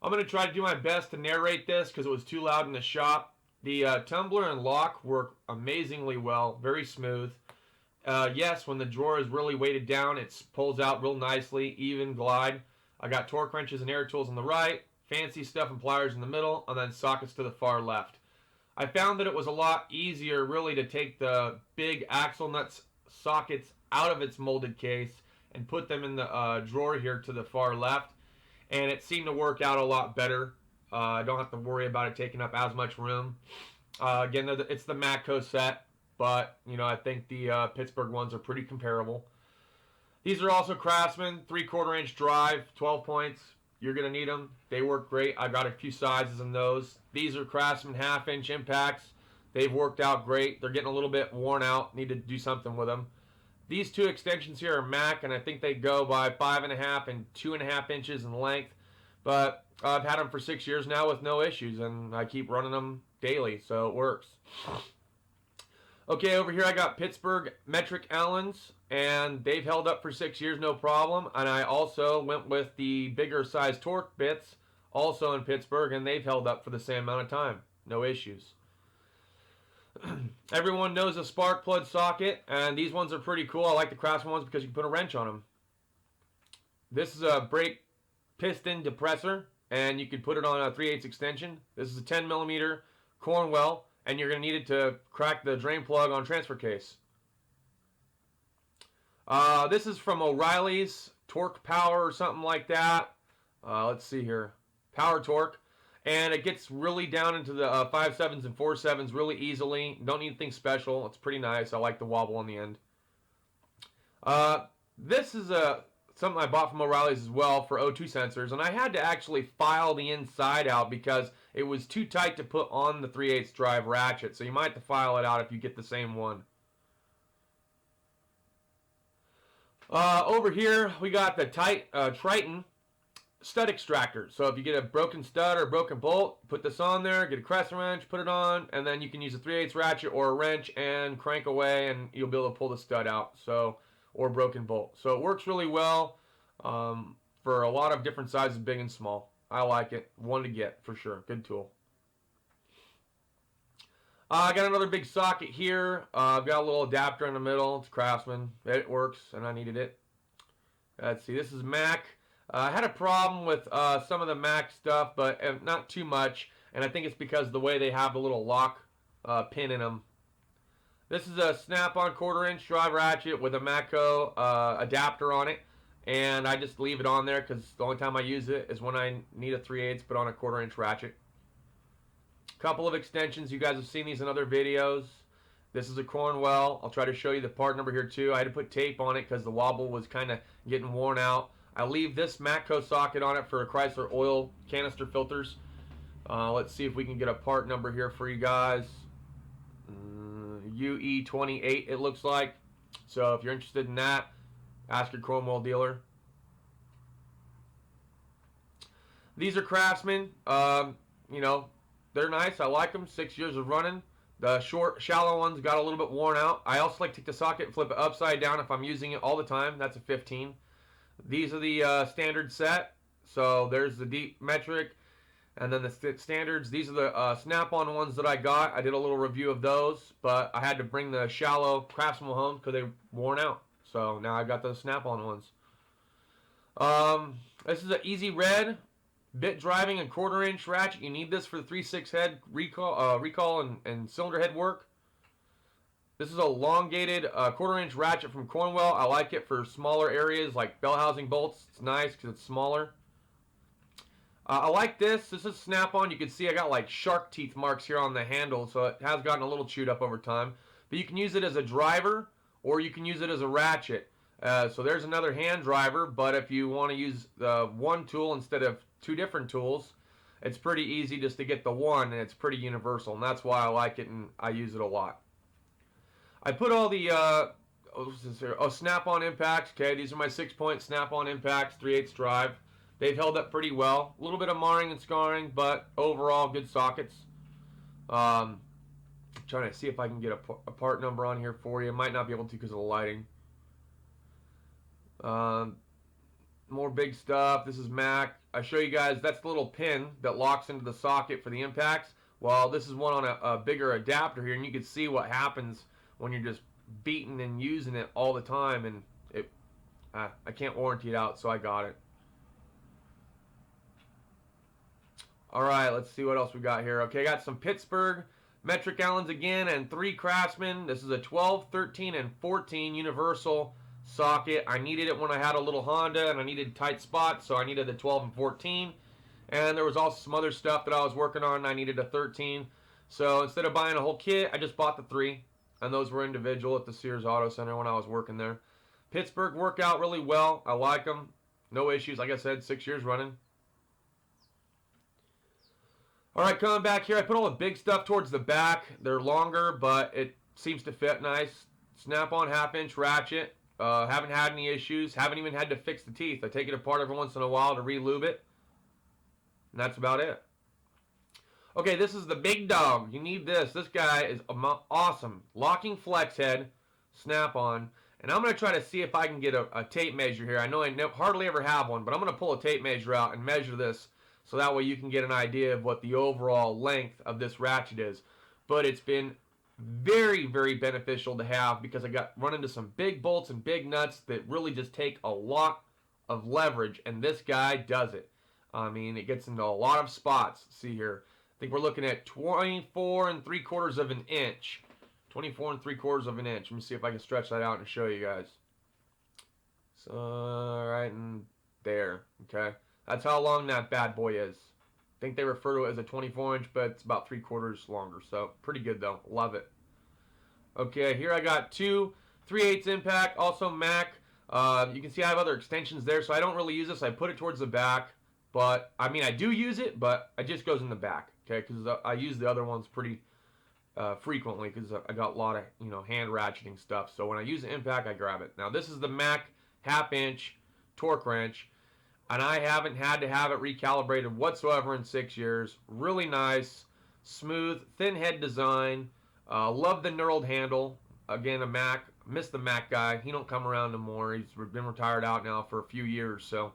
I'm going to try to do my best to narrate this because it was too loud in the shop. The tumbler and lock work amazingly well, very smooth. Yes, when the drawer is really weighted down, it pulls out real nicely, even glide. I got torque wrenches and air tools on the right, fancy stuff and pliers in the middle, and then sockets to the far left. I found that it was a lot easier really to take the big axle nuts sockets out of its molded case and put them in the drawer here to the far left, and it seemed to work out a lot better. I don't have to worry about it taking up as much room. Again, it's the Matco set, but I think the Pittsburgh ones are pretty comparable. These are also Craftsman 3/4 inch drive, 12 points. You're gonna need them. They work great. I got a few sizes in those. These are Craftsman 1/2 inch impacts. They've worked out great. They're getting a little bit worn out. Need to do something with them. These two extensions here are Mac, and I think they go by 5.5 and 2.5 inches in length. But I've had them for 6 years now with no issues, and I keep running them daily, so it works. Okay, over here I got Pittsburgh metric Allens, and they've held up for 6 years, no problem. And I also went with the bigger size torque bits, also in Pittsburgh, and they've held up for the same amount of time, no issues. Everyone knows a spark plug socket, and these ones are pretty cool. I like the Craftsman ones because you can put a wrench on them. This is a brake piston depressor, and you can put it on a 3/8 extension. This is a 10mm Cornwell, and you're going to need it to crack the drain plug on transfer case. This is from O'Reilly's Torque Power or something like that. Let's see here. Power Torque. And it gets really down into the 5/7s and 4/7s really easily. Don't need anything special. It's pretty nice. I like the wobble on the end. This is something I bought from O'Reilly's as well for O2 sensors. And I had to actually file the inside out because it was too tight to put on the 3/8 drive ratchet. So you might have to file it out if you get the same one. Over here, we got the Triton stud extractor. So if you get a broken stud or a broken bolt, put this on there, get a crescent wrench, put it on, and then you can use a 3/8 ratchet or a wrench and crank away, and you'll be able to pull the stud out. Or broken bolt. So it works really well for a lot of different sizes, big and small. I like it. One to get for sure. Good tool. I got another big socket here. I've got a little adapter in the middle. It's Craftsman. It works, and I needed it. Let's see. This is Mac. I had a problem with some of the Mac stuff, but not too much. And I think it's because of the way they have the little lock pin in them. This is a snap-on 1/4 inch drive ratchet with a Matco adapter on it. And I just leave it on there because the only time I use it is when I need a 3/8 but on a 1/4 inch ratchet. Couple of extensions. You guys have seen these in other videos. This is a Cornwell. I'll try to show you the part number here too. I had to put tape on it because the wobble was kind of getting worn out. I leave this Matco socket on it for a Chrysler oil canister filters. Let's see if we can get a part number here for you guys. UE28 it looks like. So if you're interested in that, ask your Cornwell dealer. These are Craftsman. They're nice. I like them. 6 years of running. The short, shallow ones got a little bit worn out. I also like to take the socket and flip it upside down if I'm using it all the time. That's a 15. These are the standard set. So there's the deep metric. And then the standards. These are the snap-on ones that I got. I did a little review of those. But I had to bring the shallow Craftsman home because they were worn out. So now I got the snap-on ones. This is an Easy Red bit driving and 1/4 inch ratchet. You need this for the 3/6 head recall and cylinder head work. This is a elongated 1/4 inch ratchet from Cornwell. I like it for smaller areas like bell housing bolts. It's nice because it's smaller. I like this. This is snap-on. You can see I got like shark teeth marks here on the handle, so it has gotten a little chewed up over time. But you can use it as a driver or you can use it as a ratchet. So there's another hand driver, but if you want to use one tool instead of two different tools, it's pretty easy just to get the one, and it's pretty universal, and that's why I like it and I use it a lot. I put all the snap-on impacts. Okay, these are my 6-point snap-on impacts, 3/8 drive. They've held up pretty well. A little bit of marring and scarring, but overall good sockets. I'm trying to see if I can get a part number on here for you. Might not be able to because of the lighting. More big stuff. This is Mac. I show you guys, that's the little pin that locks into the socket for the impacts. Well, this is one on a bigger adapter here, and you can see what happens when you're just beating and using it all the time, and I can't warranty it out, so I got it. All right, let's see what else we got here. Okay, I got some Pittsburgh metric Allens again and 3 Craftsman. This is a 12, 13, and 14 universal socket. I needed it when I had a little Honda and I needed tight spots, so I needed the 12 and 14. And there was also some other stuff that I was working on and I needed a 13. So instead of buying a whole kit, I just bought the 3. And those were individual at the Sears Auto Center when I was working there. Pittsburgh worked out really well. I like them. No issues. Like I said, 6 years running. All right, coming back here, I put all the big stuff towards the back. They're longer, but it seems to fit nice. Snap-on half-inch ratchet. Haven't had any issues. Haven't even had to fix the teeth. I take it apart every once in a while to re-lube it. And that's about it. Okay, this is the big dog. You need this. This guy is awesome. Locking flex head, snap-on. And I'm going to try to see if I can get a tape measure here. I know I hardly ever have one, but I'm going to pull a tape measure out and measure this so that way you can get an idea of what the overall length of this ratchet is. But it's been very, very beneficial to have because I got run into some big bolts and big nuts that really just take a lot of leverage, and this guy does it. I mean, it gets into a lot of spots. See here. I think we're looking at 24 3/4 of an inch. 24 3/4 of an inch. Let me see if I can stretch that out and show you guys. So, right in there. Okay. That's how long that bad boy is. I think they refer to it as a 24-inch, but it's about 3/4 longer. So, pretty good though. Love it. Okay, here I got 2 3/8 impact, also Mac. You can see I have other extensions there, so I don't really use this. I put it towards the back. But, I mean, I do use it, but it just goes in the back, okay? Because I use the other ones pretty frequently because I got a lot of, hand ratcheting stuff. So when I use the impact, I grab it. Now, this is the Mac half-inch torque wrench, and I haven't had to have it recalibrated whatsoever in 6 years. Really nice, smooth, thin head design. Love the knurled handle. Again, a Mac. Miss the Mac guy. He don't come around no more. He's been retired out now for a few years, so.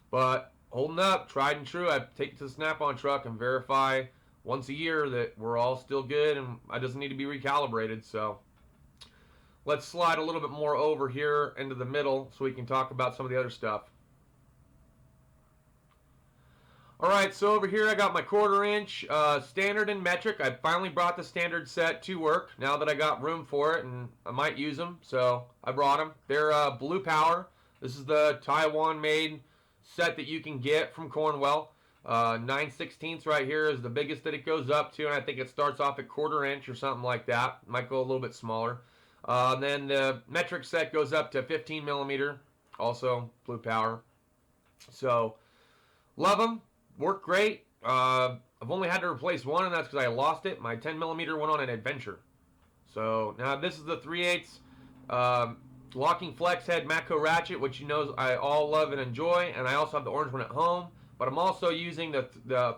But holding up, tried and true. I take it to the Snap-on truck and verify once a year that we're all still good and it doesn't need to be recalibrated. So let's slide a little bit more over here into the middle so we can talk about some of the other stuff. All right, so over here I got my 1/4 inch standard and metric. I finally brought the standard set to work now that I got room for it, and I might use them, so I brought them. They're Blue Power. This is the Taiwan-made set that you can get from Cornwell. 9/16 right here is the biggest that it goes up to, and I think it starts off at 1/4 inch or something like that. Might go a little bit smaller. Then the metric set goes up to 15 millimeter, also Blue Power. So love them, work great. I've only had to replace one, and that's because I lost it. My 10 millimeter went on an adventure. So now this is the 3/8 locking flex head Matco ratchet, which I all love and enjoy, and I also have the orange one at home, but I'm also using the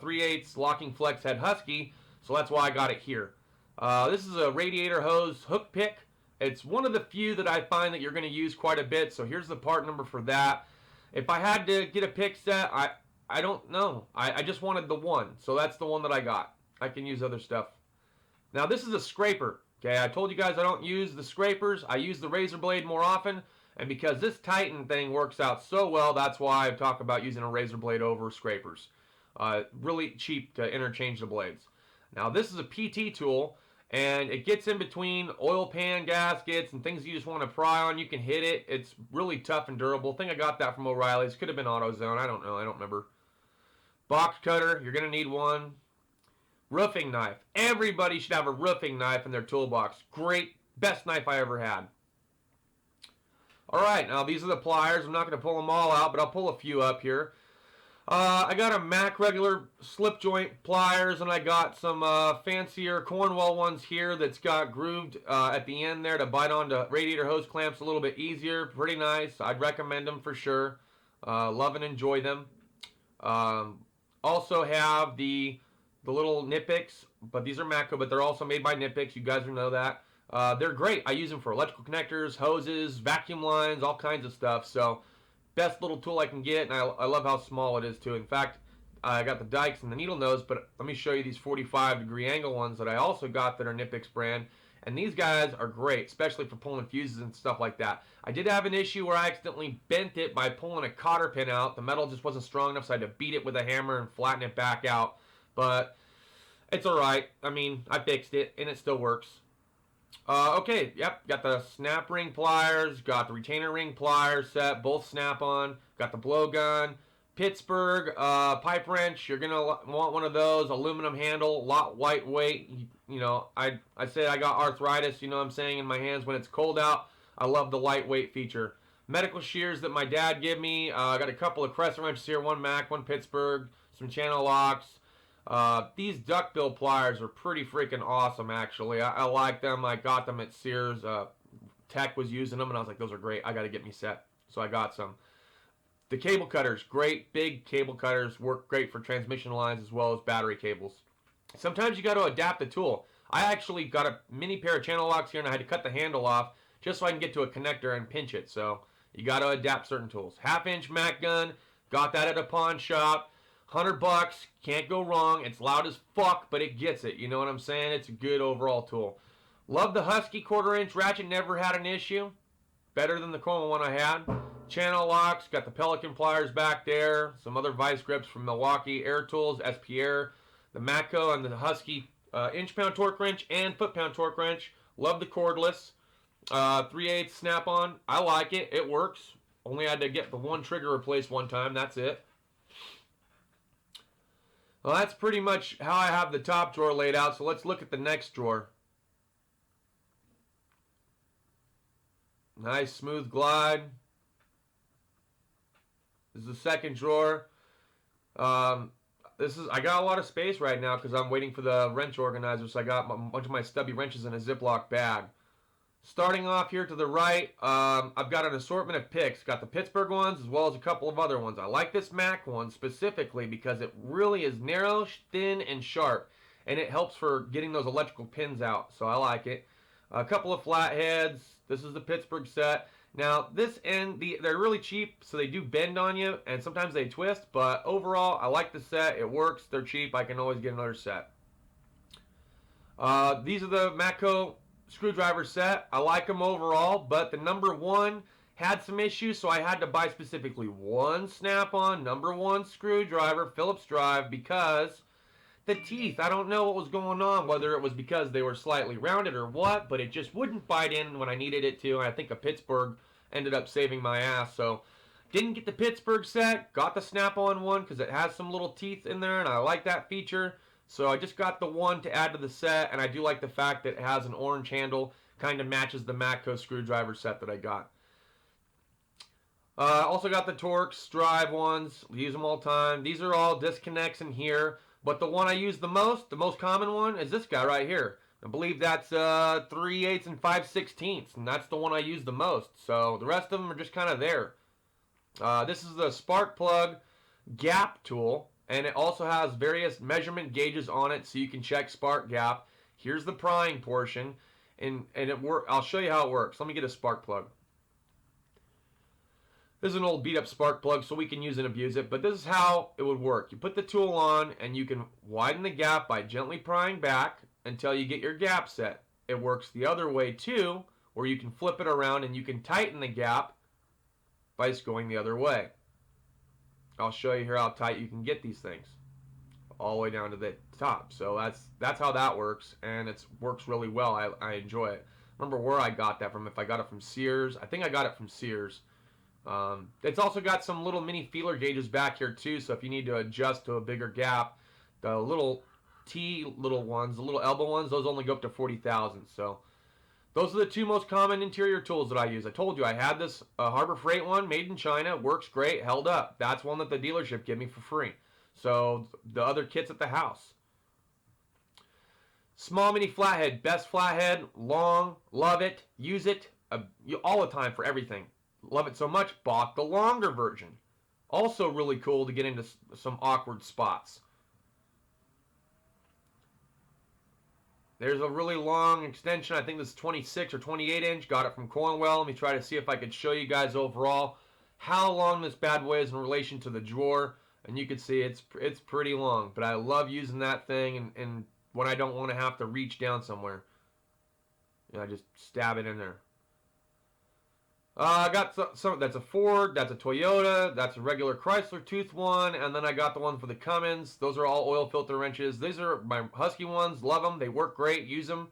3/8 locking flex head Husky, so that's why I got it here. This is a radiator hose hook pick. It's one of the few that I find that you're going to use quite a bit, so here's the part number for that. If I had to get a pick set, I don't know. I just wanted the one, so that's the one that I got. I can use other stuff. Now this is a scraper. Okay, I told you guys I don't use the scrapers. I use the razor blade more often. And because this Titan thing works out so well, that's why I talk about using a razor blade over scrapers. Really cheap to interchange the blades. Now this is a PT tool, and it gets in between oil pan gaskets and things you just want to pry on. You can hit it. It's really tough and durable. I think I got that from O'Reilly's. Could have been AutoZone. I don't know. I don't remember. Box cutter. You're going to need one. Roofing knife. Everybody should have a roofing knife in their toolbox. Great. Best knife I ever had. Alright, now these are the pliers. I'm not going to pull them all out, but I'll pull a few up here. I got a Mac regular slip joint pliers, and I got some fancier Cornwell ones here that's got grooved at the end there to bite onto radiator hose clamps a little bit easier. Pretty nice. I'd recommend them for sure. Love and enjoy them. Also have the little Nipix, but these are Matco, but they're also made by Nipix. You guys will know that. They're great. I use them for electrical connectors, hoses, vacuum lines, all kinds of stuff. So best little tool I can get, and I love how small it is too. In fact, I got the dikes and the needle nose, but let me show you these 45-degree angle ones that I also got that are Nipix brand. And these guys are great, especially for pulling fuses and stuff like that. I did have an issue where I accidentally bent it by pulling a cotter pin out. The metal just wasn't strong enough, so I had to beat it with a hammer and flatten it back out. But it's alright. I mean, I fixed it, and it still works. Okay, yep, got the snap ring pliers, got the retainer ring pliers set, both snap-on, got the blowgun, Pittsburgh pipe wrench. You're gonna want one of those, aluminum handle, a lot lightweight. You know, I say I got arthritis, you know what I'm saying, in my hands when it's cold out. I love the lightweight feature. Medical shears that my dad gave me. I got a couple of crescent wrenches here, one Mac, one Pittsburgh, some channel locks. These duckbill pliers are pretty freaking awesome, actually. I like them. I got them at Sears. Tech was using them, and I was like, those are great. I got to get me set. So I got some. The cable cutters, great big cable cutters, work great for transmission lines as well as battery cables. Sometimes you got to adapt the tool. I actually got a mini pair of channel locks here, and I had to cut the handle off just so I can get to a connector and pinch it. So you got to adapt certain tools. 1/2-inch Mac gun, got that at a pawn shop. $100, can't go wrong. It's loud as fuck, but it gets it. You know what I'm saying? It's a good overall tool. Love the Husky 1/4-inch ratchet. Never had an issue. Better than the Cornwell one I had. Channel locks. Got the Pelican pliers back there. Some other vice grips from Milwaukee. Air Tools, SP Air. The Matco and the Husky inch-pound torque wrench and foot-pound torque wrench. Love the cordless. 3/8 snap-on. I like it. It works. Only had to get the one trigger replaced one time. That's it. Well, that's pretty much how I have the top drawer laid out, so let's look at the next drawer. Nice smooth glide. This is the second drawer. I got a lot of space right now because I'm waiting for the wrench organizer, so I got a bunch of my stubby wrenches in a Ziploc bag. Starting off here to the right, I've got an assortment of picks. Got the Pittsburgh ones as well as a couple of other ones. I like this Mac one specifically because it really is narrow, thin, and sharp. And it helps for getting those electrical pins out, so I like it. A couple of flatheads. This is the Pittsburgh set. Now, this end, they're really cheap, so they do bend on you, and sometimes they twist. But overall, I like the set. It works. They're cheap. I can always get another set. These are the Matco screwdriver set. I like them overall, but the number one had some issues, so I had to buy specifically one snap-on number one screwdriver, Phillips drive, because the teeth, I don't know what was going on, whether it was because they were slightly rounded or what, but it just wouldn't bite in when I needed it to, and I think a Pittsburgh ended up saving my ass. So didn't get the Pittsburgh set, got the snap-on one because it has some little teeth in there, and I like that feature. So I just got the one to add to the set, and I do like the fact that it has an orange handle. Kind of matches the Matco screwdriver set that I got. Also got the Torx drive ones. Use them all the time. These are all disconnects in here, but the one I use the most common one, is this guy right here. I believe that's 3/8 and 5/16, and that's the one I use the most. So the rest of them are just kind of there. This is the spark plug gap tool. And it also has various measurement gauges on it so you can check spark gap. Here's the prying portion. And I'll show you how it works. Let me get a spark plug. This is an old beat up spark plug so we can use and abuse it. But this is how it would work. You put the tool on and you can widen the gap by gently prying back until you get your gap set. It works the other way too, where you can flip it around and you can tighten the gap by just going the other way. I'll show you here how tight you can get these things all the way down to the top. So that's how that works, and it works really well. I enjoy it. Remember where I got that from, if I got it from Sears. I think I got it from Sears. It's also got some little mini feeler gauges back here too, so if you need to adjust to a bigger gap, the little ones, the little elbow ones, those only go up to 40 thousandths. So those are the two most common interior tools that I use. I told you I had this Harbor Freight one made in China. Works great, held up. That's one that the dealership gave me for free. So the other kit's at the house. Small mini flathead. Best flathead. Long. Love it. Use it all the time for everything. Love it so much. Bought the longer version. Also really cool to get into some awkward spots. There's a really long extension. I think this is 26 or 28 inch. Got it from Cornwell. Let me try to see if I could show you guys overall how long this bad boy is in relation to the drawer, and you can see it's pretty long. But I love using that thing, and when I don't want to have to reach down somewhere, I just stab it in there. I got some. That's a Ford. That's a Toyota. That's a regular Chrysler tooth one. And then I got the one for the Cummins. Those are all oil filter wrenches. These are my Husky ones. Love them. They work great. Use them.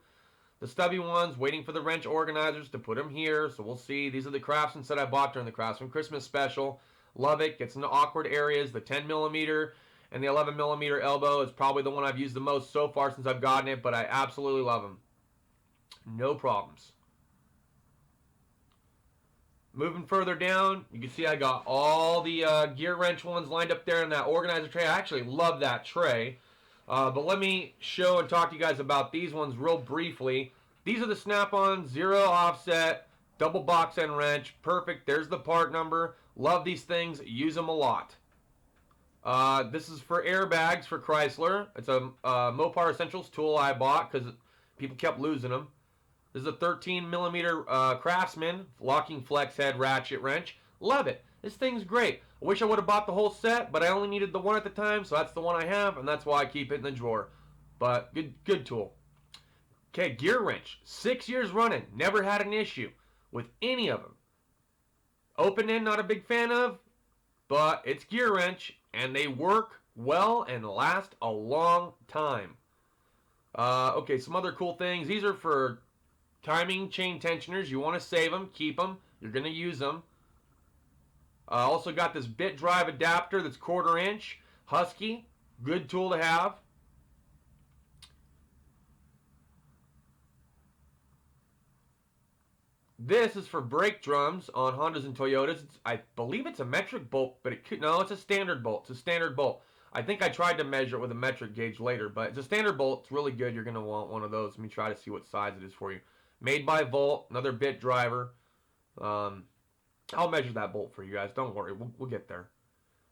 The stubby ones, waiting for the wrench organizers to put them here. So we'll see. These are the Craftsman that I bought during the Craftsman Christmas special. Love it. Gets into awkward areas. The 10 millimeter and the 11 millimeter elbow is probably the one I've used the most so far since I've gotten it. But I absolutely love them. No problems. Moving further down, you can see I got all the gear wrench ones lined up there in that organizer tray. I actually love that tray. But let me show and talk to you guys about these ones real briefly. These are the Snap-on zero offset double box end wrench. Perfect. There's the part number. Love these things. Use them a lot. This is for airbags for Chrysler. It's a Mopar Essentials tool I bought because people kept losing them. This is a 13 millimeter Craftsman locking flex head ratchet wrench. Love it. This thing's great. I wish I would have bought the whole set, but I only needed the one at the time, so that's the one I have, and that's why I keep it in the drawer. But good tool. Okay, gear wrench. 6 years running. Never had an issue with any of them. Open end, not a big fan of, but it's gear wrench, and they work well and last a long time. Okay, some other cool things. These are for timing chain tensioners. You want to save them, keep them. You're going to use them. Also got this bit drive adapter that's 1/4 inch. Husky. Good tool to have. This is for brake drums on Hondas and Toyotas. I believe it's a metric bolt, but no, it's a standard bolt. It's a standard bolt. I think I tried to measure it with a metric gauge later, but it's a standard bolt. It's really good. You're going to want one of those. Let me try to see what size it is for you. Made by Volt, another bit driver. I'll measure that bolt for you guys. Don't worry, we'll get there.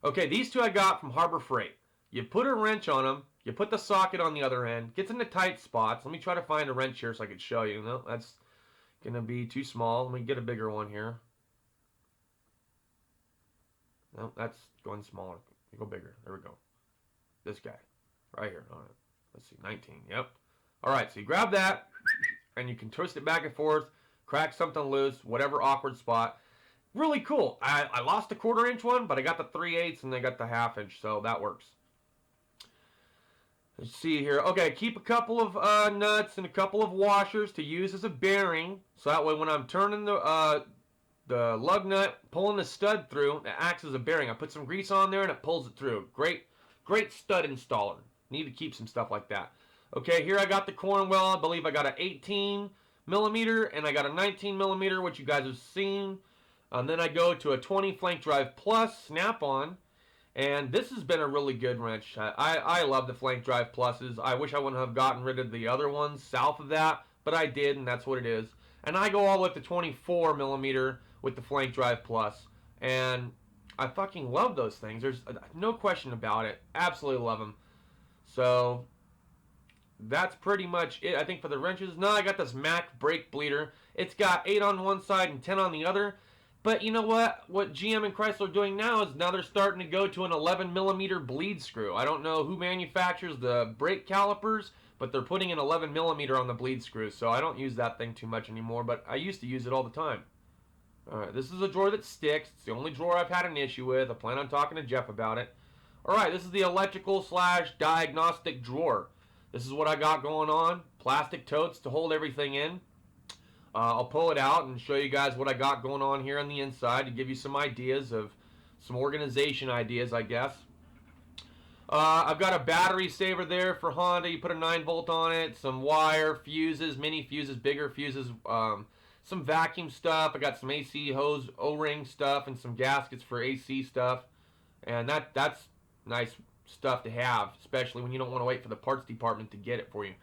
Okay, these two I got from Harbor Freight. You put a wrench on them. You put the socket on the other end. Gets into tight spots. Let me try to find a wrench here so I can show you. No, that's going to be too small. Let me get a bigger one here. No, that's going smaller. You go bigger. There we go. This guy. Right here. All right. Let's see. 19. Yep. All right, so you grab that, and you can twist it back and forth, crack something loose, whatever awkward spot. Really cool. I lost the 1/4 inch one, but I got the 3/8 and I got the 1/2 inch, so that works. Let's see here. Okay, keep a couple of nuts and a couple of washers to use as a bearing, so that way when I'm turning the lug nut, pulling the stud through, it acts as a bearing. I put some grease on there and it pulls it through. Great stud installer. Need to keep some stuff like that. Okay, here I got the Cornwell. I believe I got an 18 millimeter and I got a 19 millimeter, which you guys have seen. And then I go to a 20 Flank Drive Plus Snap-on. And this has been a really good wrench. I love the Flank Drive Pluses. I wish I wouldn't have gotten rid of the other ones south of that, but I did, and that's what it is. And I go all the way up to 24 millimeter with the Flank Drive Plus. And I fucking love those things. There's no question about it. Absolutely love them. So that's pretty much it, I think, for the wrenches. Now I got this Mac brake bleeder. It's got 8 on one side and 10 on the other. But you know what? What GM and Chrysler are doing now is now they're starting to go to an 11 millimeter bleed screw. I don't know who manufactures the brake calipers, but they're putting an 11 millimeter on the bleed screw. So I don't use that thing too much anymore, but I used to use it all the time. Alright, this is a drawer that sticks. It's the only drawer I've had an issue with. I plan on talking to Jeff about it. Alright, this is the electrical / diagnostic drawer. This is what I got going on. Plastic totes to hold everything in. I'll pull it out and show you guys what I got going on here on the inside to give you some ideas of some organization ideas, I guess. I've got a battery saver there for Honda. You put a 9-volt on it, some wire, fuses, mini fuses, bigger fuses, some vacuum stuff. I got some AC hose, O-ring stuff, and some gaskets for AC stuff. And that's nice stuff to have, especially when you don't want to wait for the parts department to get it for you.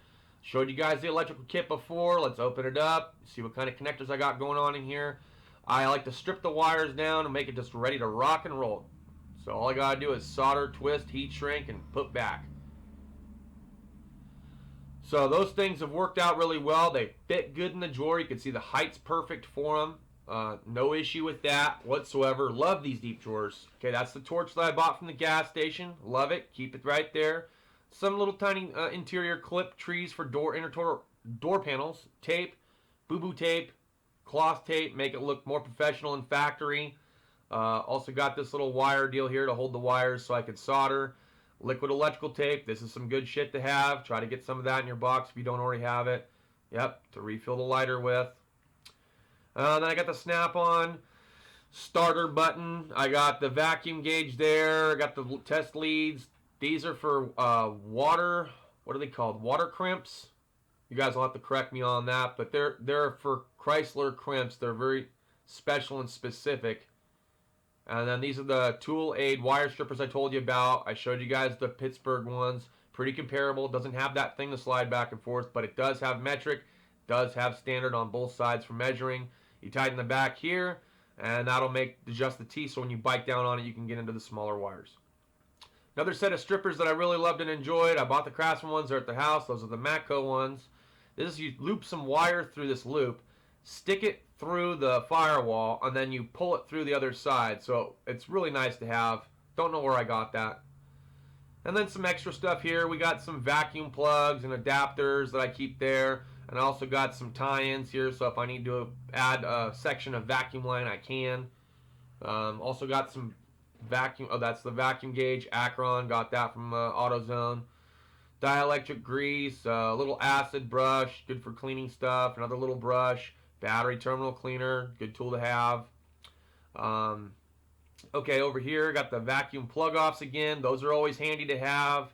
Showed you guys the electrical kit before. Let's open it up, see what kind of connectors I got going on in here. I like to strip the wires down and make it just ready to rock and roll. So all I gotta do is solder, twist, heat shrink, and put back. So those things have worked out really well. They fit good in the drawer. You can see the height's perfect for them. No issue with that whatsoever. Love these deep drawers. Okay, that's the torch that I bought from the gas station. Love it. Keep it right there. Some little tiny interior clip trees for door panels. Tape, boo-boo tape, cloth tape. Make it look more professional and factory. Also got this little wire deal here to hold the wires so I can solder. Liquid electrical tape. This is some good shit to have. Try to get some of that in your box if you don't already have it. Yep, to refill the lighter with. Then I got the snap-on starter button. I got the vacuum gauge there. I got the test leads. These are for water. What are they called? Water crimps. You guys will have to correct me on that, but they're for Chrysler crimps. They're very special and specific. And then these are the tool aid wire strippers I told you about. I showed you guys the Pittsburgh ones. Pretty comparable. Doesn't have that thing to slide back and forth, but it does have metric. Does have standard on both sides for measuring. You tighten the back here, and that'll adjust the T, so when you bite down on it, you can get into the smaller wires. Another set of strippers that I really loved and enjoyed. I bought the Craftsman ones. They're at the house. Those are the Matco ones. This is you loop some wire through this loop, stick it through the firewall, and then you pull it through the other side. So it's really nice to have. Don't know where I got that. And then some extra stuff here. We got some vacuum plugs and adapters that I keep there. And I also got some tie-ins here, so if I need to add a section of vacuum line, I can. Also got some vacuum, that's the vacuum gauge, Akron, got that from AutoZone. Dielectric grease, a little acid brush, good for cleaning stuff, another little brush, battery terminal cleaner, good tool to have. Okay, over here, got the vacuum plug-offs again. Those are always handy to have.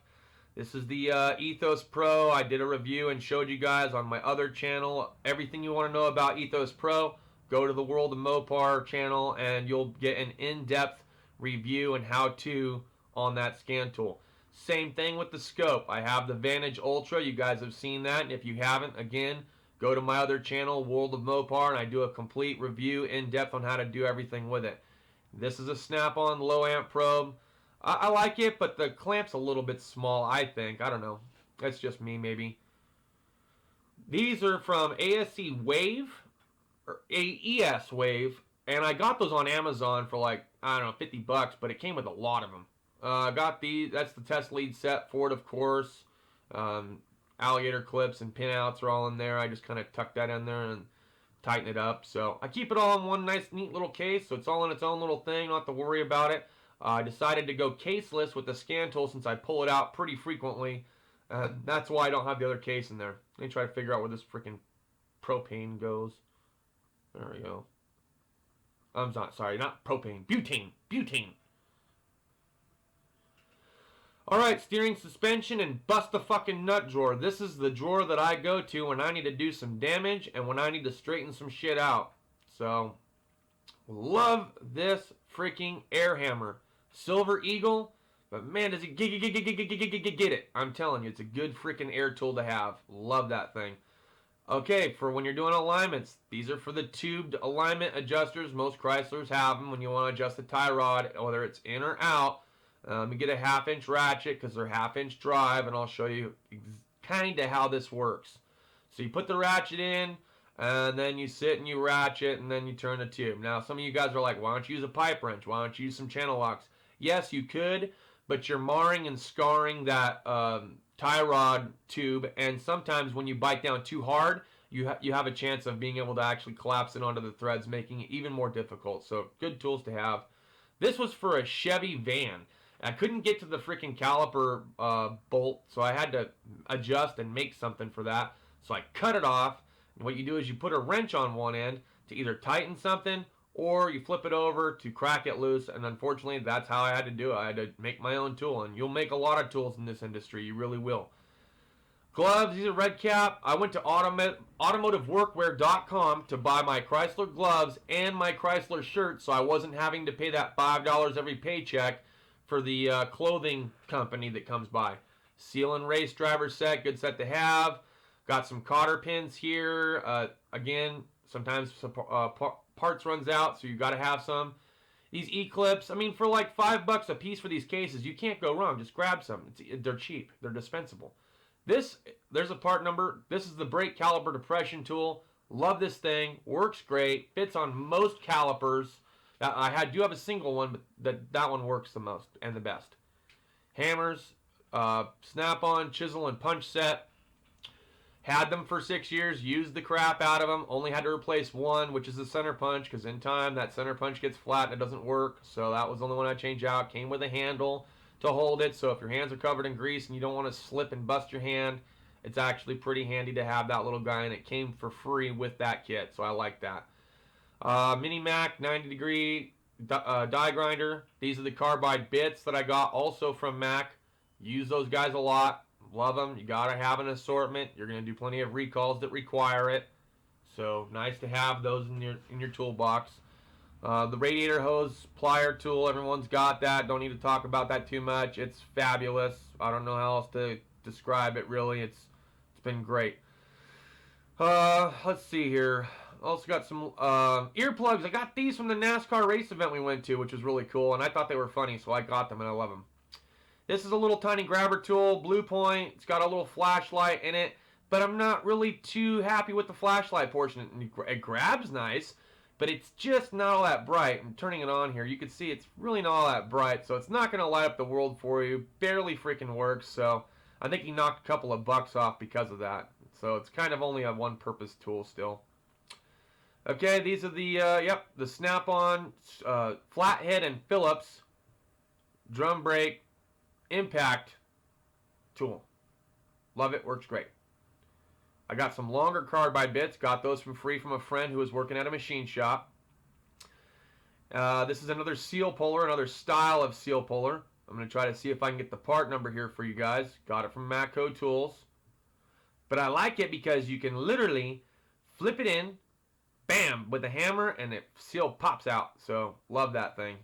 This is the Ethos Pro. I did a review and showed you guys on my other channel. Everything you want to know about Ethos Pro, go to the World of Mopar channel and you'll get an in-depth review and how-to on that scan tool. Same thing with the scope. I have the Vantage Ultra. You guys have seen that. And if you haven't, again, go to my other channel, World of Mopar, and I do a complete review in-depth on how to do everything with it. This is a snap-on low amp probe. I like it, but the clamp's a little bit small, I think. I don't know. That's just me, maybe. These are from ASC Wave, or AES Wave, and I got those on Amazon for like, I don't know, 50 bucks, but it came with a lot of them. I got these. That's the test lead set for it, of course. Alligator clips and pinouts are all in there. I just kind of tuck that in there and tighten it up. So I keep it all in one nice, neat little case, so it's all in its own little thing. Don't have to worry about it. I decided to go caseless with the scan tool since I pull it out pretty frequently. That's why I don't have the other case in there. Let me try to figure out where this freaking propane goes. There we go. I'm not sorry, not propane. Butane. Butane. Alright, steering suspension and bust the fucking nut drawer. This is the drawer that I go to when I need to do some damage and when I need to straighten some shit out. So, love this freaking air hammer. Silver Eagle, but man, does it get it. I'm telling you, it's a good freaking air tool to have. Love that thing. Okay, for when you're doing alignments, these are for the tubed alignment adjusters. Most Chryslers have them when you want to adjust the tie rod, whether it's in or out. You get a 1/2-inch ratchet because they're 1/2-inch drive, and I'll show you kind of how this works. So you put the ratchet in, and then you sit and you ratchet, and then you turn the tube. Now, some of you guys are like, why don't you use a pipe wrench? Why don't you use some channel locks? Yes, you could, but you're marring and scarring that tie rod tube, and sometimes when you bite down too hard, you have a chance of being able to actually collapse it onto the threads, making it even more difficult. So, good tools to have. This was for a Chevy van. I couldn't get to the freaking caliper bolt, so I had to adjust and make something for that. So I cut it off. And what you do is you put a wrench on one end to either tighten something or you flip it over to crack it loose. And unfortunately, that's how I had to do it. I had to make my own tool. And you'll make a lot of tools in this industry. You really will. Gloves, these are red cap. I went to automotiveworkwear.com to buy my Chrysler gloves and my Chrysler shirt, so I wasn't having to pay that $5 every paycheck for the clothing company that comes by. Seal and race driver set, good set to have. Got some cotter pins here. Again, sometimes parts runs out, so you got to have some. These E-clips, I mean, for like $5 a piece for these cases, you can't go wrong. Just grab some. They're cheap. They're dispensable. There's a part number. This is the brake caliper depression tool. Love this thing. Works great. Fits on most calipers. Do have a single one, but that one works the most and the best. Hammers, snap-on, chisel, and punch set. Had them for 6 years, used the crap out of them. Only had to replace one, which is the center punch, because in time that center punch gets flat and it doesn't work. So that was the only one I changed out. Came with a handle to hold it, so if your hands are covered in grease and you don't want to slip and bust your hand, it's actually pretty handy to have that little guy, and it came for free with that kit, so I like that. Mini Mac 90 degree die grinder. These are the carbide bits that I got also from Mac. Use those guys a lot. Love them. You gotta have an assortment. You're gonna do plenty of recalls that require it, so nice to have those in your toolbox. The radiator hose plier tool, everyone's got that. Don't need to talk about that too much. It's fabulous. I don't know how else to describe it really. It's been great. Let's see here. Also got some earplugs. I got these from the NASCAR race event we went to, which was really cool, and I thought they were funny, so I got them and I love them. This is a little tiny grabber tool, Blue Point. It's got a little flashlight in it, but I'm not really too happy with the flashlight portion. It grabs nice, but it's just not all that bright. I'm turning it on here. You can see it's really not all that bright, so it's not going to light up the world for you. Barely freaking works, so I think he knocked a couple of bucks off because of that. So it's kind of only a one-purpose tool still. Okay, these are the snap-on flathead and Phillips drum brake impact tool. Love it, works great. I got some longer carbide bits, got those for free from a friend who was working at a machine shop. This is another seal puller, another style of seal puller. I'm going to try to see if I can get the part number here for you guys. Got it from Cornwell Tools. But I like it because you can literally flip it in, bam, with a hammer, and the seal pops out. So, love that thing.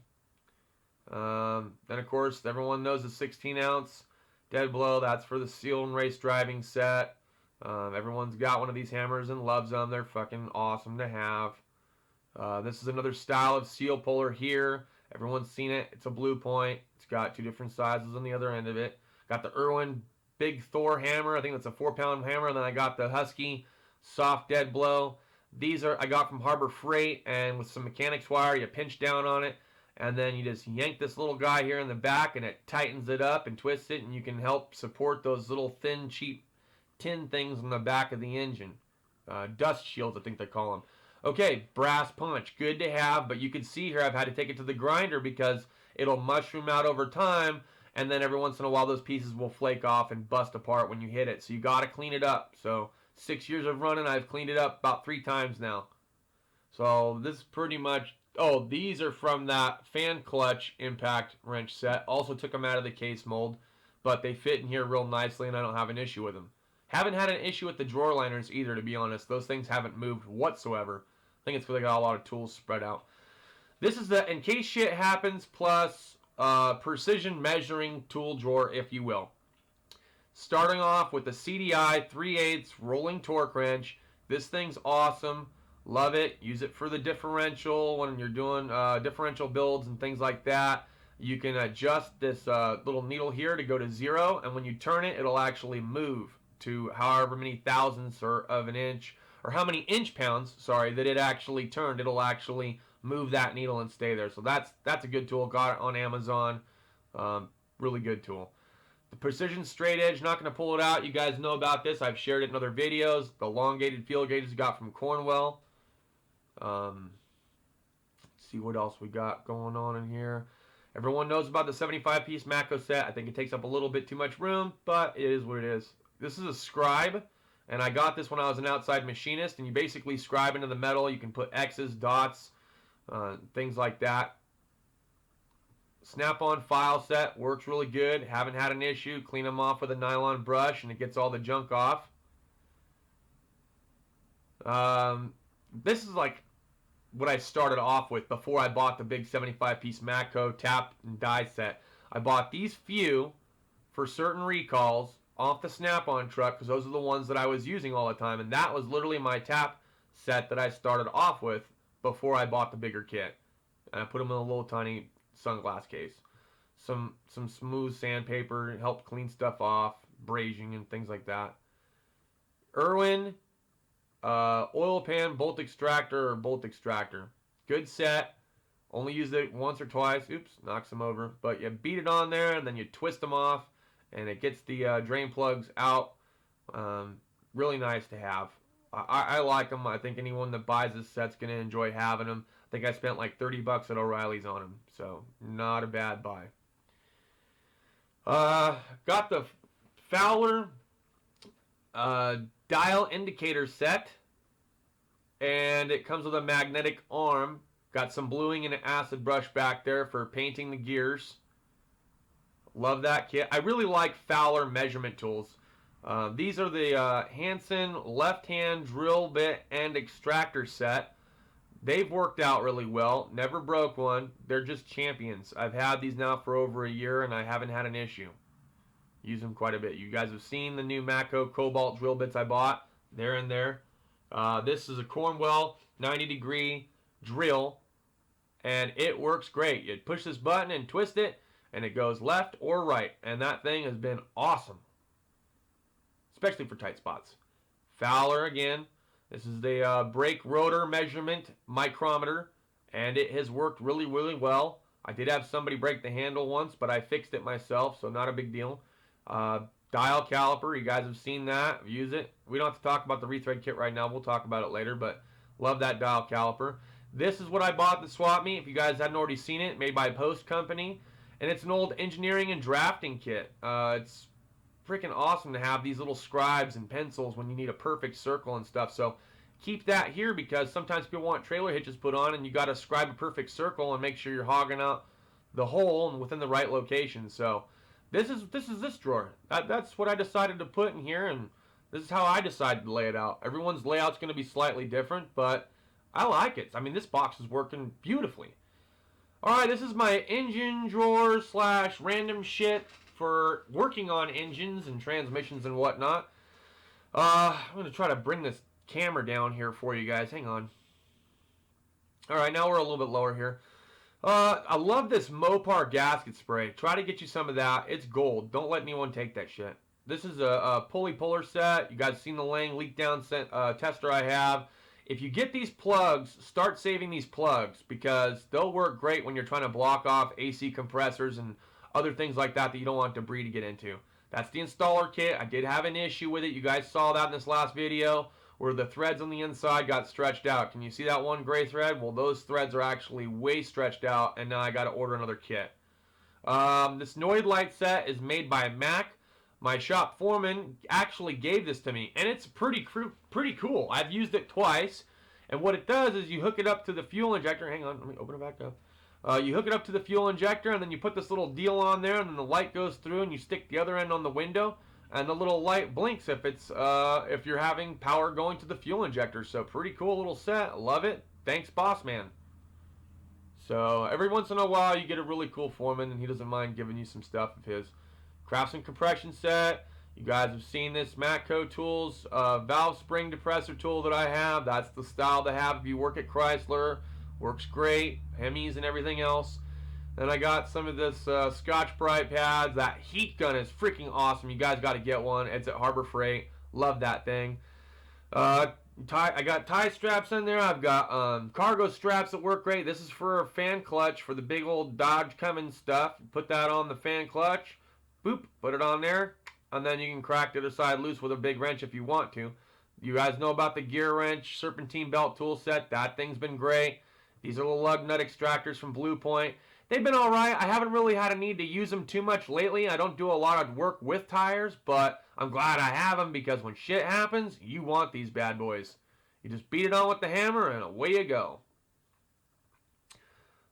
Then, of course, everyone knows the 16-ounce dead blow. That's for the seal and race driving set. Everyone's got one of these hammers and loves them. They're fucking awesome to have. This is another style of seal puller here. Everyone's seen it. It's a Blue Point. It's got two different sizes on the other end of it. Got the Irwin Big Thor hammer. I think that's a 4-pound hammer. And then I got the Husky soft dead blow. These I got from Harbor Freight, and with some mechanics wire, you pinch down on it, and then you just yank this little guy here in the back, and it tightens it up and twists it, and you can help support those little thin, cheap tin things on the back of the engine. Dust shields, I think they call them. Okay, brass punch, good to have, but you can see here I've had to take it to the grinder because it'll mushroom out over time, and then every once in a while those pieces will flake off and bust apart when you hit it, so you got to clean it up. So 6 years of running, I've cleaned it up about 3 times now. So this is pretty much... Oh, these are from that fan clutch impact wrench set. Also took them out of the case mold, but they fit in here real nicely and I don't have an issue with them. Haven't had an issue with the drawer liners either, to be honest. Those things haven't moved whatsoever. I think it's because they got a lot of tools spread out. This is the in case shit happens plus precision measuring tool drawer, if you will. Starting off with the CDI 3/8 rolling torque wrench. This thing's awesome. Love it. Use it for the differential when you're doing differential builds and things like that. You can adjust this little needle here to go to 0, and when you turn it, it'll actually move to however many thousandths of an inch, or how many inch-pounds, sorry, that it actually turned. It'll actually move that needle and stay there. So that's a good tool. Got it on Amazon. Really good tool. The precision straight edge, not going to pull it out. You guys know about this. I've shared it in other videos. The elongated field gauges got from Cornwell. Let's see what else we got going on in here. Everyone knows about the 75-piece Matco set. I think it takes up a little bit too much room, but it is what it is. This is a scribe, and I got this when I was an outside machinist, and you basically scribe into the metal. You can put X's, dots, things like that. Snap-on file set, works really good. Haven't had an issue. Clean them off with a nylon brush, and it gets all the junk off. This is like what I started off with before I bought the big 75-piece Matco tap and die set. I bought these few for certain recalls off the Snap-on truck because those are the ones that I was using all the time, and that was literally my tap set that I started off with before I bought the bigger kit. And I put them in a little tiny sunglass case. Some smooth sandpaper helped clean stuff off, brazing and things like that. Irwin oil pan bolt extractor or bolt extractor. Good set. Only use it once or twice. Oops, knocks them over. But you beat it on there and then you twist them off and it gets the drain plugs out. Really nice to have. I like them. I think anyone that buys this set's going to enjoy having them. I think I spent like 30 bucks at O'Reilly's on them. So not a bad buy. Got the Fowler dial indicator set. And it comes with a magnetic arm. Got some bluing and an acid brush back there for painting the gears. Love that kit. I really like Fowler measurement tools. These are the Hansen left-hand drill bit and extractor set. They've worked out really well. Never broke one. They're just champions. I've had these now for over a year and I haven't had an issue. Use them quite a bit. You guys have seen the new Matco Cobalt drill bits I bought. They're in there. This is a Cornwell 90-degree drill, and it works great. You push this button and twist it, and it goes left or right, and that thing has been awesome, especially for tight spots. Fowler again. This is the brake rotor measurement micrometer, and it has worked really, really well. I did have somebody break the handle once, but I fixed it myself, so not a big deal. Dial caliper, you guys have seen that. Use it. We don't have to talk about the rethread kit right now. We'll talk about it later, but love that dial caliper. This is what I bought at the swap meet. If you guys hadn't already seen it, made by Post Company, and it's an old engineering and drafting kit. It's freaking awesome to have these little scribes and pencils when you need a perfect circle and stuff. So keep that here because sometimes people want trailer hitches put on, and you got to scribe a perfect circle and make sure you're hogging out the hole and within the right location. So this is this drawer. That's what I decided to put in here, and this is how I decided to lay it out. Everyone's layout's going to be slightly different, but I like it. I mean, this box is working beautifully. Alright, this is my engine drawer / random shit for working on engines and transmissions and whatnot. I'm going to try to bring this camera down here for you guys. Hang on. Alright, now we're a little bit lower here. I love this Mopar gasket spray. Try to get you some of that. It's gold. Don't let anyone take that shit. This is a pulley puller set. You guys seen the Lang leak down tester I have. If you get these plugs, start saving these plugs because they'll work great when you're trying to block off AC compressors and other things like that you don't want debris to get into. That's the installer kit. I did have an issue with it. You guys saw that in this last video where the threads on the inside got stretched out. Can you see that one gray thread? Well, those threads are actually way stretched out, and now I got to order another kit. This Noid light set is made by Mac. My shop foreman actually gave this to me, and it's pretty cool. I've used it twice, and what it does is you hook it up to the fuel injector. Hang on, let me open it back up. You hook it up to the fuel injector, and then you put this little deal on there, and then the light goes through, and you stick the other end on the window, and the little light blinks if you're having power going to the fuel injector. So pretty cool little set. Love it. Thanks, boss man. So every once in a while you get a really cool foreman, and he doesn't mind giving you some stuff of his. Craftsman compression set. You guys have seen this Matco Tools valve spring depressor tool that I have. That's the style to have if you work at Chrysler. Works great. Hemis and everything else. Then I got some of this Scotch Brite pads. That heat gun is freaking awesome. You guys got to get one. It's at Harbor Freight. Love that thing. I got tie straps in there. I've got cargo straps that work great. This is for a fan clutch for the big old Dodge Cummins stuff. Put that on the fan clutch. Boop. Put it on there. And then you can crack the other side loose with a big wrench if you want to. You guys know about the gear wrench serpentine belt tool set. That thing's been great. These are the lug nut extractors from Blue Point. They've been alright. I haven't really had a need to use them too much lately. I don't do a lot of work with tires, but I'm glad I have them because when shit happens, you want these bad boys. You just beat it on with the hammer and away you go.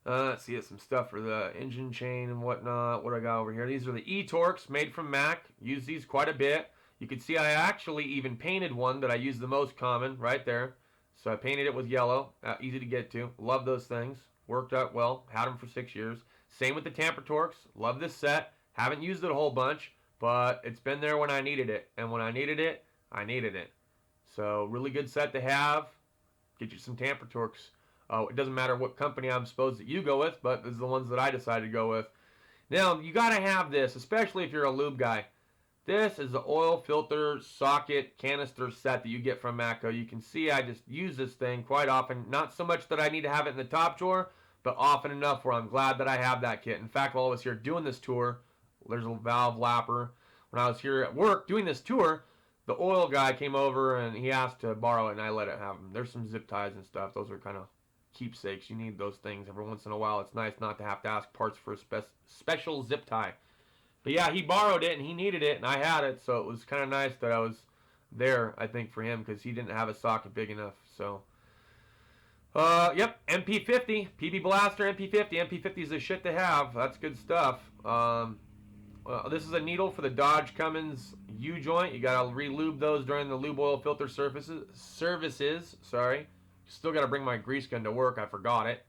Let's see, some stuff for the engine chain and whatnot. What do I got over here? These are the E-Torques made from Mac. Use these quite a bit. You can see I actually even painted one that I use the most common right there. So I painted it with yellow. Easy to get to. Love those things. Worked out well. Had them for 6 years. Same with the Tamper Torques. Love this set. Haven't used it a whole bunch, but it's been there when I needed it. And when I needed it, I needed it. So really good set to have. Get you some Tamper Torques. It doesn't matter what company I'm supposed that you go with, but this is the ones that I decided to go with. Now, you got to have this, especially if you're a lube guy. This is the oil filter socket canister set that you get from Matco. You can see I just use this thing quite often. Not so much that I need to have it in the top drawer, but often enough where I'm glad that I have that kit. In fact, while I was here doing this tour, there's a valve lapper. When I was here at work doing this tour, the oil guy came over and he asked to borrow it, and I let it have them. There's some zip ties and stuff. Those are kind of keepsakes. You need those things every once in a while. It's nice not to have to ask parts for a special zip tie. But yeah, he borrowed it and he needed it and I had it, so it was kind of nice that I was there, I think, for him because he didn't have a socket big enough. So, yep, MP50, PB Blaster, MP50. MP50 is the shit to have. That's good stuff. This is a needle for the Dodge Cummins U-joint. You got to re-lube those during the lube oil filter services. Sorry. Still got to bring my grease gun to work. I forgot it.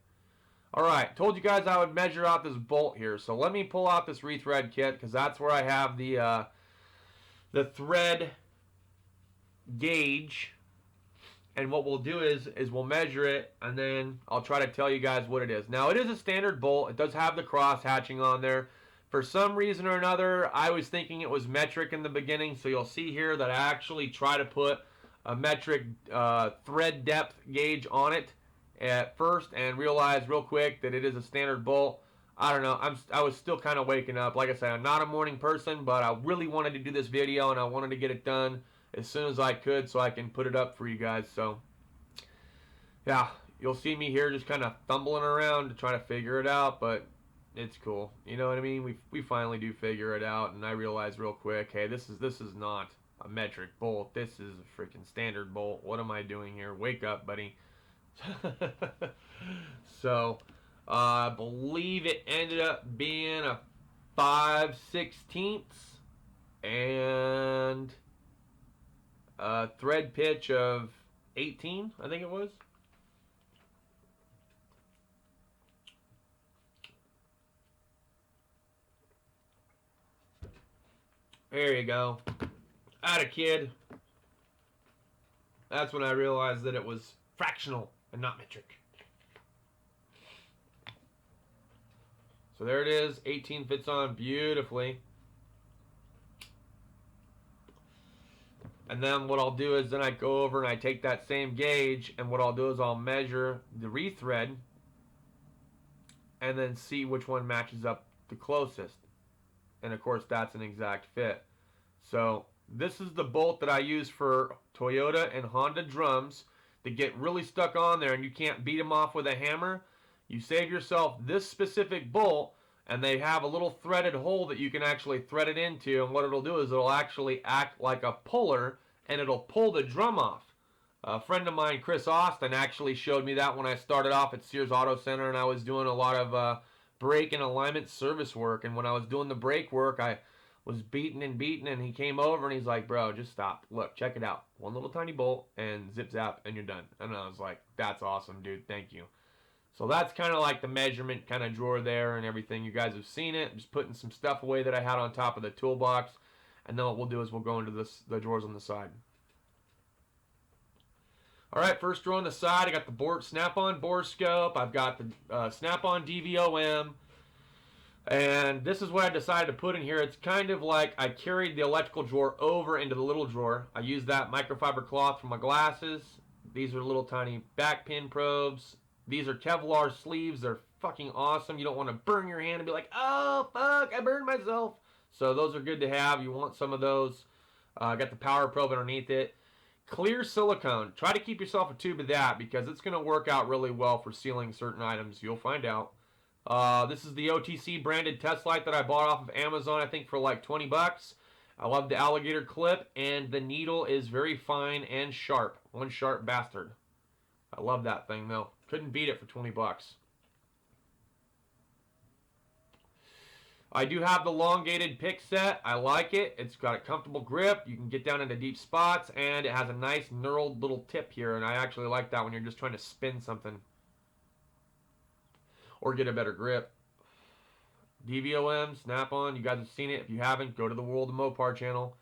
Alright, told you guys I would measure out this bolt here. So let me pull out this rethread kit because that's where I have the thread gauge. And what we'll do is we'll measure it and then I'll try to tell you guys what it is. Now it is a standard bolt. It does have the cross hatching on there. For some reason or another, I was thinking it was metric in the beginning. So you'll see here that I actually try to put a metric thread depth gauge on it at first and realized real quick that it is a standard bolt. I don't know. I was still kind of waking up. Like I said, I'm not a morning person, but I really wanted to do this video and I wanted to get it done as soon as I could so I can put it up for you guys. So, yeah, you'll see me here just kind of fumbling around to try to figure it out, but it's cool. You know what I mean? We finally do figure it out, and I realized real quick, hey, this is not a metric bolt. This is a freaking standard bolt. What am I doing here? Wake up, buddy. So, I believe it ended up being a 5/16 and a thread pitch of 18, I think it was. There you go. I had a kid. That's when I realized that it was fractional and not metric. So there it is. 18 fits on beautifully. And then what I'll do is then I go over and I take that same gauge, and what I'll do is I'll measure the rethread and then see which one matches up the closest. And of course that's an exact fit. So this is the bolt that I use for Toyota and Honda drums that get really stuck on there and you can't beat them off with a hammer. You save yourself this specific bolt, and they have a little threaded hole that you can actually thread it into, and what it'll do is it'll actually act like a puller and it'll pull the drum off. A friend of mine, Chris Austin, actually showed me that when I started off at Sears Auto Center and I was doing a lot of brake and alignment service work, and when I was doing the brake work I was beating and he came over and he's like, bro, just stop, look, check it out, one little tiny bolt and zip zap and you're done. And I was like, that's awesome, dude, thank you. So that's kind of like the measurement kind of drawer there and everything. You guys have seen it. I'm just putting some stuff away that I had on top of the toolbox, and then what we'll do is we'll go into the drawers on the side. Alright, first drawer on the side, I got the snap-on bore scope. I've got the snap-on DVOM. And this is what I decided to put in here. It's kind of like I carried the electrical drawer over into the little drawer. I used that microfiber cloth for my glasses. These are little tiny back pin probes. These are Kevlar sleeves. They're fucking awesome. You don't want to burn your hand and be like, oh, fuck, I burned myself. So those are good to have. You want some of those. I got the power probe underneath it. Clear silicone. Try to keep yourself a tube of that because it's going to work out really well for sealing certain items. You'll find out. This is the OTC branded test light that I bought off of Amazon, I think for like 20 bucks. I love the alligator clip, and the needle is very fine and sharp. One sharp bastard. I love that thing though. Couldn't beat it for 20 bucks. I do have the elongated pick set. I like it. It's got a comfortable grip. You can get down into deep spots, and it has a nice knurled little tip here, and I actually like that when you're just trying to spin something or get a better grip. DVOM, snap-on, you guys have seen it. If you haven't, go to the World of Mopar channel.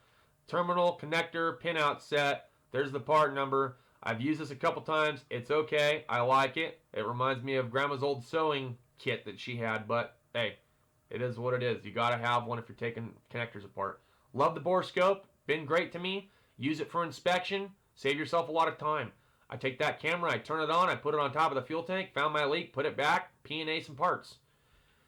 Terminal, connector, pinout set. There's the part number. I've used this a couple times. It's okay. I like it. It reminds me of Grandma's old sewing kit that she had, but hey, it is what it is. You gotta have one if you're taking connectors apart. Love the bore scope. Been great to me. Use it for inspection. Save yourself a lot of time. I take that camera, I turn it on, I put it on top of the fuel tank, found my leak, put it back, P&A some parts.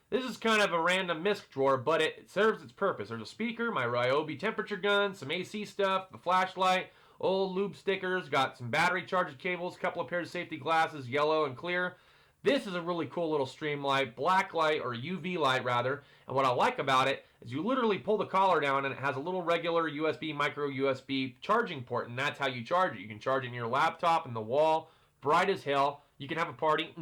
This is kind of a random misc drawer, but it serves its purpose. There's a speaker, my Ryobi temperature gun, some AC stuff, the flashlight, old lube stickers, got some battery charger cables, a couple of pairs of safety glasses, yellow and clear. This is a really cool little stream light, black light, or UV light rather, and what I like about it is you literally pull the collar down and it has a little regular USB, micro USB charging port, and that's how you charge it. You can charge it in your laptop, in the wall, bright as hell. You can have a party,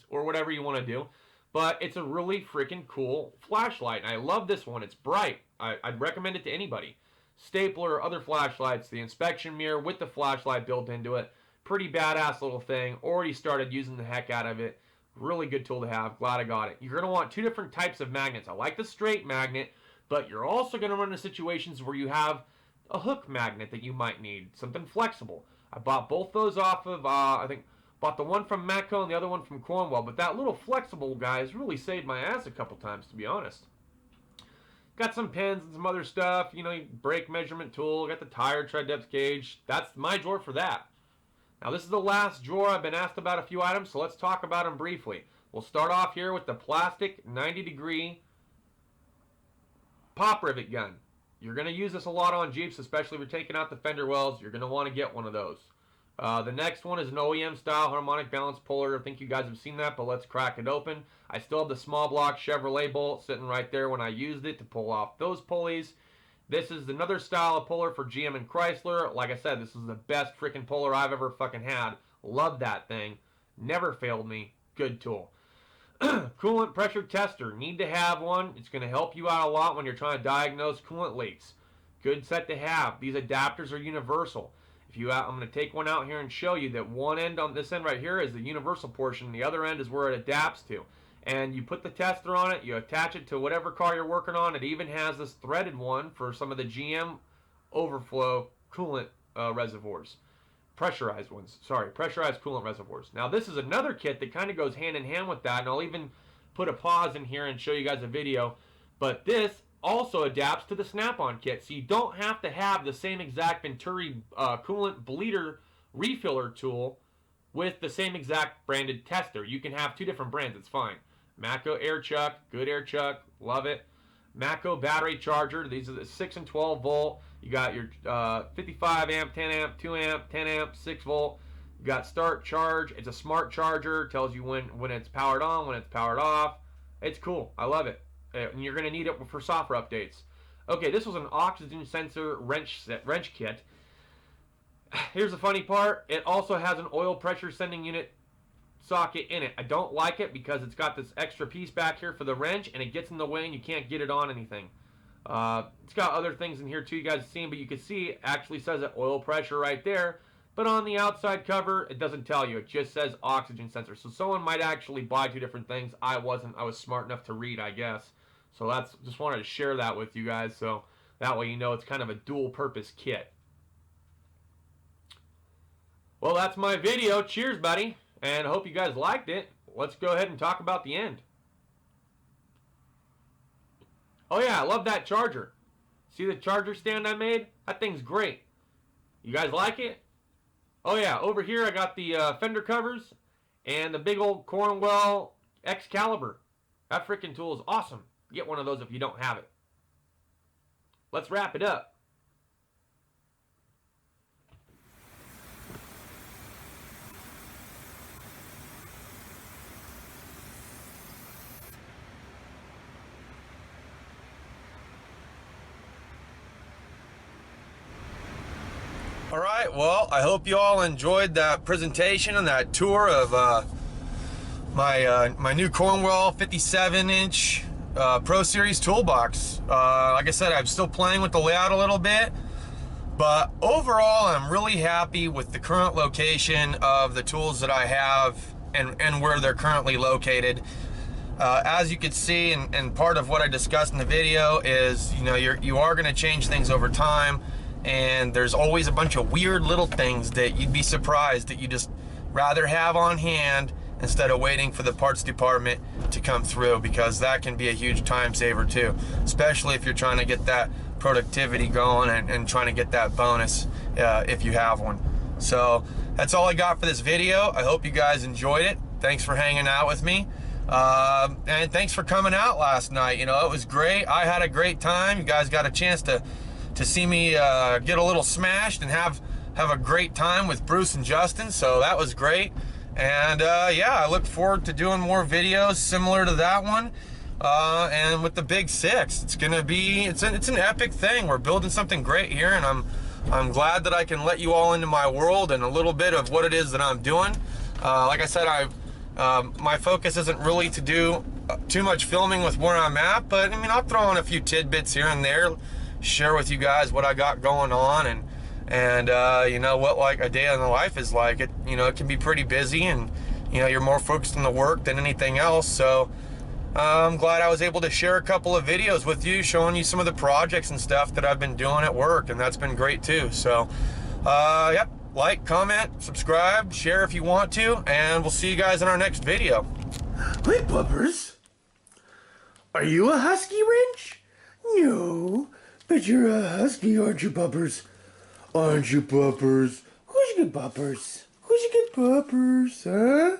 or whatever you want to do, but it's a really freaking cool flashlight, and I love this one. It's bright. I'd recommend it to anybody. Stapler, other flashlights, the inspection mirror with the flashlight built into it. Pretty badass little thing. Already started using the heck out of it. Really good tool to have. Glad I got it. You're going to want two different types of magnets. I like the straight magnet, but you're also going to run into situations where you have a hook magnet that you might need. Something flexible. I bought both those off of, I think, bought the one from Matco and the other one from Cornwell. But that little flexible guy has really saved my ass a couple times, to be honest. Got some pins and some other stuff. You know, brake measurement tool. Got the tire tread depth gauge. That's my drawer for that. Now this is the last drawer. I've been asked about a few items, so let's talk about them briefly. We'll start off here with the plastic 90-degree pop rivet gun. You're going to use this a lot on Jeeps, especially if you're taking out the fender wells. You're going to want to get one of those. The next one is an OEM style harmonic balance puller. I think you guys have seen that, but let's crack it open. I still have the small block Chevrolet bolt sitting right there when I used it to pull off those pulleys. This is another style of puller for GM and Chrysler. Like I said, this is the best freaking puller I've ever fucking had. Love that thing. Never failed me. Good tool. Coolant pressure tester. Need to have one. It's going to help you out a lot when you're trying to diagnose coolant leaks. Good set to have. These adapters are universal. I'm going to take one out here and show you that one end on this end right here is the universal portion. The other end is where it adapts to. And you put the tester on it, you attach it to whatever car you're working on. It even has this threaded one for some of the GM overflow coolant reservoirs. Pressurized ones. Sorry, pressurized coolant reservoirs. Now this is another kit that kind of goes hand in hand with that, and I'll even put a pause in here and show you guys a video. But this also adapts to the snap-on kit, so you don't have to have the same exact Venturi coolant bleeder refiller tool with the same exact branded tester. You can have two different brands, it's fine. Matco air chuck, good air chuck, love it. Matco battery charger, these are the 6 and 12 volt. You got your 55 amp, 10 amp, 2 amp, 10 amp, 6 volt. You got start charge, it's a smart charger, tells you when it's powered on, when it's powered off. It's cool, I love it. And you're gonna need it for software updates. Okay, this was an oxygen sensor wrench kit. Here's the funny part, it also has an oil pressure sending unit socket in it. I don't like it because it's got this extra piece back here for the wrench and it gets in the way and you can't get it on anything. It's got other things in here too, you guys have seen, but you can see it actually says it oil pressure right there, but on the outside cover it doesn't tell you, it just says oxygen sensor. So someone might actually buy two different things. I wasn't. I was smart enough to read, I guess. So that's, just wanted to share that with you guys so that way you know it's kind of a dual purpose kit. Well, that's my video. Cheers, buddy. And I hope you guys liked it. Let's go ahead and talk about the end. Oh yeah, I love that charger. See the charger stand I made? That thing's great. You guys like it? Oh yeah, over here I got the fender covers and the big old Cornwell Excalibur. That freaking tool is awesome. Get one of those if you don't have it. Let's wrap it up. All right, well, I hope you all enjoyed that presentation and that tour of my new Cornwell 57-inch Pro Series toolbox. Like I said, I'm still playing with the layout a little bit, but overall, I'm really happy with the current location of the tools that I have and where they're currently located. As you can see, and part of what I discussed in the video is, you know, you are going to change things over time. And there's always a bunch of weird little things that you'd be surprised that you just rather have on hand instead of waiting for the parts department to come through, because that can be a huge time saver too, especially if you're trying to get that productivity going and trying to get that bonus if you have one. So that's all I got for this video. I hope you guys enjoyed it. Thanks for hanging out with me. And thanks for coming out last night. You know, it was great. I had a great time. You guys got a chance to see me get a little smashed and have a great time with Bruce and Justin. So that was great. And yeah, I look forward to doing more videos similar to that one. And with the Big Six, it's gonna be it's an epic thing. We're building something great here, and I'm glad that I can let you all into my world and a little bit of what it is that I'm doing. Like I said, my focus isn't really to do too much filming with where I'm at, but I mean, I'll throw in a few tidbits here and there, share with you guys what I got going on, and you know what, like a day in the life is like. It, you know, it can be pretty busy, and you know, you're more focused on the work than anything else. So I'm glad I was able to share a couple of videos with you, showing you some of the projects and stuff that I've been doing at work, and that's been great too. So yep, like, comment, subscribe, share if you want to, and we'll see you guys in our next video. Wait, Bubbers, are you a husky, Wrench? No, but you're a husky, aren't you, Bubbers? Aren't you, Bubbers? Who's your good Bubbers? Who's your good Bubbers, huh?